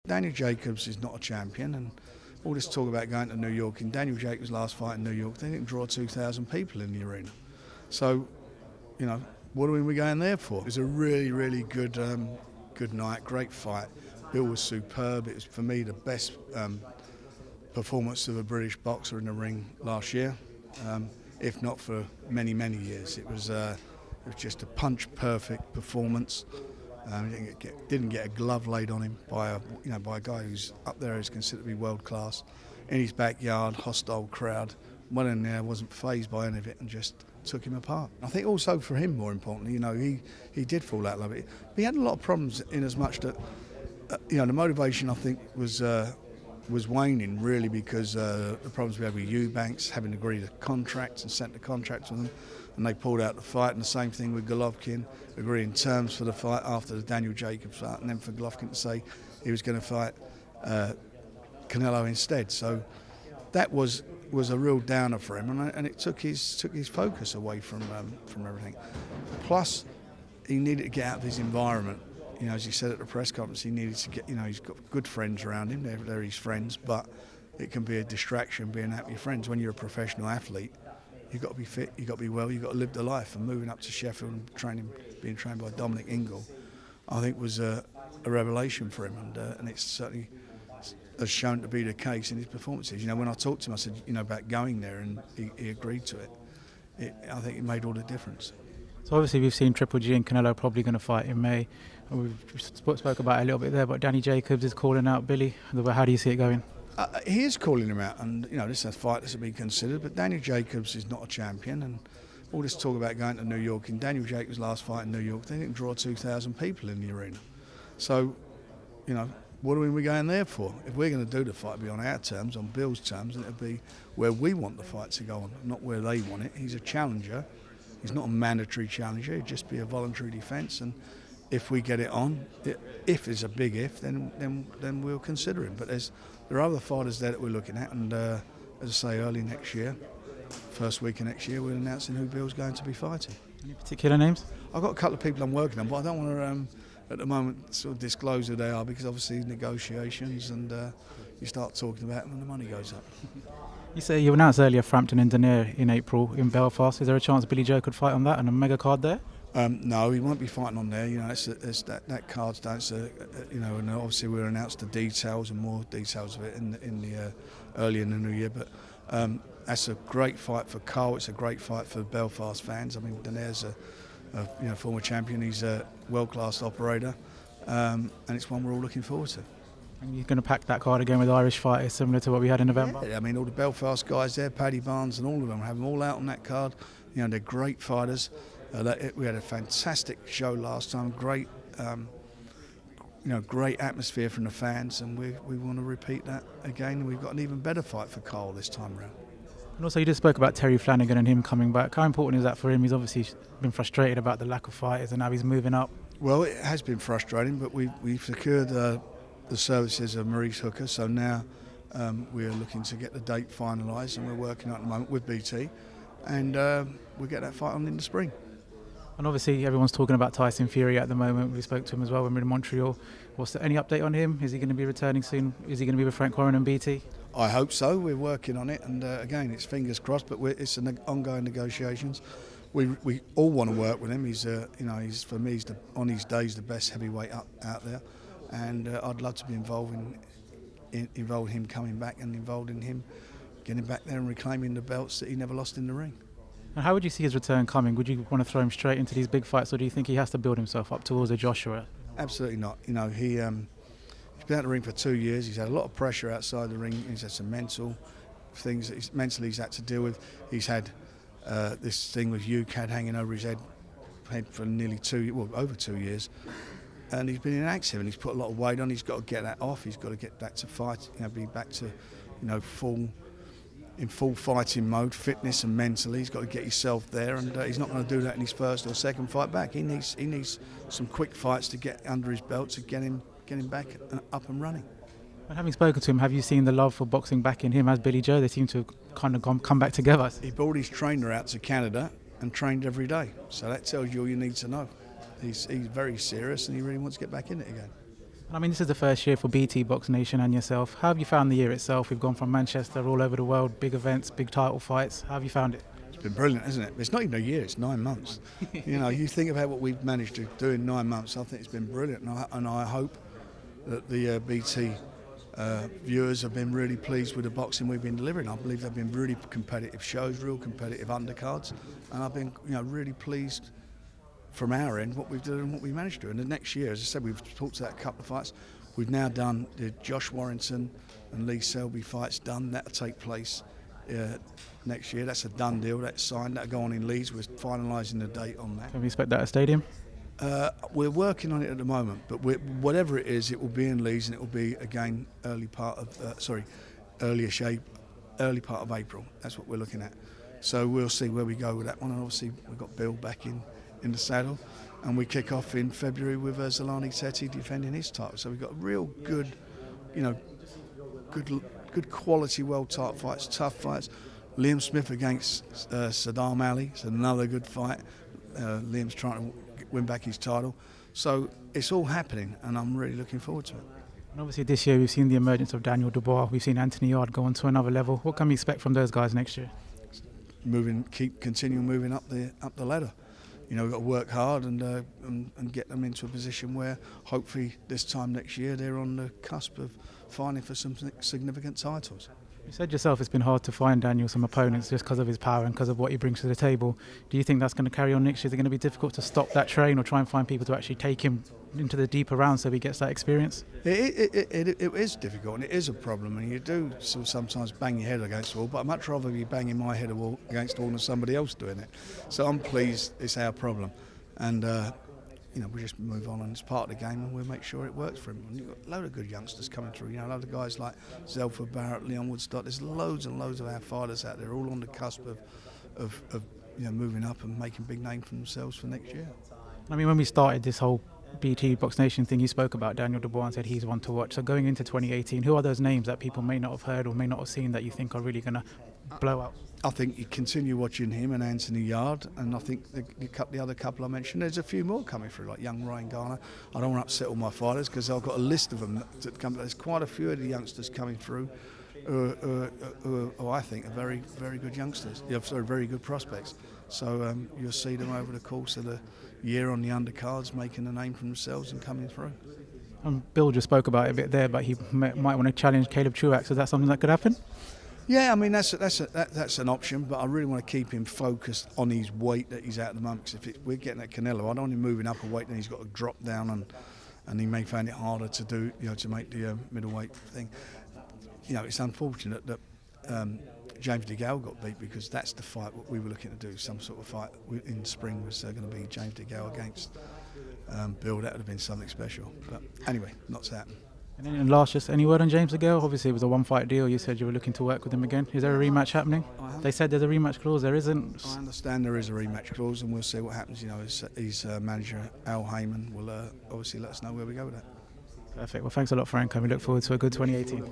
Daniel Jacobs is not a champion, and all this talk about going to New York, in Daniel Jacobs' last fight in New York, they didn't draw 2,000 people in the arena. So, you know, what are we going there for? It was a really, really good night, great fight. Bill was superb. It was, for me, the best performance of a British boxer in the ring last year, if not for many, many years. It was just a punch-perfect performance. He didn't get a glove laid on him by a guy who's up there, who's considered to be world class. In his backyard, hostile crowd, went in there, wasn't fazed by any of it, and just took him apart. I think also for him, more importantly, he did fall out of love. He had a lot of problems in as much that the motivation, I think, was waning really because the problems we had with Eubanks, having agreed to contracts and sent the contracts with them, and they pulled out the fight. And the same thing with Golovkin, agreeing terms for the fight after the Daniel Jacobs fight, and then for Golovkin to say he was going to fight Canelo instead. So that was a real downer for him, and it took his focus away from everything. Plus, he needed to get out of his environment. As he said at the press conference, he needed to get. He's got good friends around him. They're his friends, but it can be a distraction being out with your friends. When you're a professional athlete, you've got to be fit, you've got to be well, you've got to live the life. And moving up to Sheffield and being trained by Dominic Ingle, I think was a revelation for him, and it's certainly has shown to be the case in his performances. When I talked to him, I said, about going there, and he agreed to it. I think it made all the difference. So obviously we've seen Triple G and Canelo probably going to fight in May. We've spoke about it a little bit there, but Danny Jacobs is calling out Billy. How do you see it going? He is calling him out, and this is a fight that's been considered. But Daniel Jacobs is not a champion, and all this talk about going to New York, in Daniel Jacobs' last fight in New York, they didn't draw 2,000 people in the arena. So, what are we going there for? If we're going to do the fight, it'll be on our terms, on Bill's terms, and it'll be where we want the fight to go on, not where they want it. He's a challenger. He's not a mandatory challenger. It'd just be a voluntary defence, and if we get it on, if it's a big if, then we'll consider him. But there are other fighters there that we're looking at, and as I say, early next year, first week of next year, we're announcing who Bill's going to be fighting. Any particular names? I've got a couple of people I'm working on, but I don't want to, at the moment, sort of disclose who they are, because obviously negotiations, and you start talking about them and the money goes up. You say you announced earlier Frampton and Denier in April in Belfast. Is there a chance Billy Joe could fight on that and a mega card there? No, he won't be fighting on there. That card's done. And obviously we'll announce the details and more details of it early in the new year. But that's a great fight for Carl. It's a great fight for Belfast fans. I mean, Denier's a former champion. He's a world-class operator, and it's one we're all looking forward to. And you're going to pack that card again with Irish fighters, similar to what we had in November? Yeah, I mean, all the Belfast guys there, Paddy Barnes and all of them, have them all out on that card. They're great fighters. We had a fantastic show last time. Great, great atmosphere from the fans, and we want to repeat that again. We've got an even better fight for Carl this time around. And also, you just spoke about Terry Flanagan and him coming back. How important is that for him? He's obviously been frustrated about the lack of fighters, and now he's moving up. Well, it has been frustrating, but we've secured the services of Maurice Hooker, so now we are looking to get the date finalised, and we're working at the moment with BT, and we'll get that fight on in the spring. And obviously everyone's talking about Tyson Fury at the moment. We spoke to him as well when we were in Montreal. What's any update on him? Is he going to be returning soon? Is he going to be with Frank Warren and BT? I hope so. We're working on it, and again, it's fingers crossed, but it's ongoing negotiations. We all want to work with him. He's for me, on his days, the best heavyweight out there, and I'd love to be involved in him coming back, and involved in him getting back there and reclaiming the belts that he never lost in the ring. And how would you see his return coming? Would you want to throw him straight into these big fights, or do you think he has to build himself up towards a Joshua? Absolutely not. He's been out of the ring for 2 years. He's had a lot of pressure outside the ring. He's had some mental things that he's had to deal with. He's had this thing with UCAD hanging over his head for nearly over 2 years. And he's been inactive, and he's put a lot of weight on. He's got to get that off. He's got to get back to fight. Be back to, full fighting mode, fitness and mentally. He's got to get himself there, and he's not going to do that in his first or second fight back. He needs some quick fights to get under his belt to get him back up and running. And having spoken to him, have you seen the love for boxing back in him as Billy Joe? They seem to kind of come back together. He brought his trainer out to Canada and trained every day, so that tells you all you need to know. He's very serious, and he really wants to get back in it again. I mean, this is the first year for BT Boxnation and yourself. How have you found the year itself? We've gone from Manchester all over the world, big events, big title fights. How have you found it? It's been brilliant, isn't it? It's not even a year, it's 9 months. You think about what we've managed to do in 9 months, I think it's been brilliant. And I hope that the BT viewers have been really pleased with the boxing we've been delivering. I believe they've been really competitive shows, real competitive undercards, and I've been really pleased from our end what we've done and what we managed to do. And the next year, as I said, we've talked about a couple of fights. We've now done the Josh Warrington and Lee Selby fights done. That'll take place next year. That's a done deal. That's signed. That'll go on in Leeds. We're finalising the date on that. Can we expect that at Stadium? We're working on it at the moment, but whatever it is, it will be in Leeds, and it will be again early part of April. That's what we're looking at. So we'll see where we go with that one. And obviously we've got Bill back in the saddle, and we kick off in February with Zolani Teti defending his title. So we've got real good, good quality world title fights, tough fights. Liam Smith against Saddam Ali. It's another good fight. Liam's trying to win back his title. So it's all happening, and I'm really looking forward to it. And obviously this year we've seen the emergence of Daniel Dubois. We've seen Anthony Yard go on to another level. What can we expect from those guys next year? Continue moving up the ladder. We've got to work hard and get them into a position where hopefully this time next year they're on the cusp of fighting for some significant titles. You said yourself it's been hard to find Daniel some opponents just because of his power and because of what he brings to the table. Do you think that's going to carry on next year? Is it going to be difficult to stop that train or try and find people to actually take him into the deeper rounds so he gets that experience? It is difficult, and it is a problem, and you do sometimes bang your head against the wall, but I'd much rather be banging my head against the wall than somebody else doing it. So I'm pleased it's our problem, and we just move on, and it's part of the game, and we'll make sure it works for him. And you've got a load of good youngsters coming through, a load of guys like Zelfa Barrett, Leon Woodstock. There's loads and loads of our fighters out there, all on the cusp of moving up and making big names for themselves for next year. I mean, when we started this whole BT Boxnation thing, you spoke about Daniel Dubois and said he's one to watch. So going into 2018, who are those names that people may not have heard or may not have seen that you think are really going to blow out? I think you continue watching him and Anthony Yard, and I think the other couple I mentioned, there's a few more coming through, like young Ryan Garner. I don't want to upset all my fighters because I've got a list of them that come. There's quite a few of the youngsters coming through who I think are very, very good youngsters. Very good prospects. So you'll see them over the course of the year on the undercards making a name for themselves and coming through. Bill just spoke about it a bit there, but he might want to challenge Caleb Truax. Is that something that could happen? Yeah, I mean that's an option, but I really want to keep him focused on his weight that he's at the moment. Because if we're getting at Canelo, I don't want him moving up a weight, then he's got to drop down, and he may find it harder to do, to make the middleweight thing. It's unfortunate that James DeGale got beat, because that's the fight what we were looking to do. Some sort of fight in spring was going to be James DeGale against Bill. That would have been something special. But anyway, not to happen. And then last, just any word on James DeGale? Obviously it was a one-fight deal. You said you were looking to work with him again. Is there a rematch happening? They said there's a rematch clause. There isn't. I understand there is a rematch clause, and we'll see what happens. His manager Al Heyman will obviously let us know where we go with that. Perfect. Well, thanks a lot, Frank, and we look forward to a good 2018.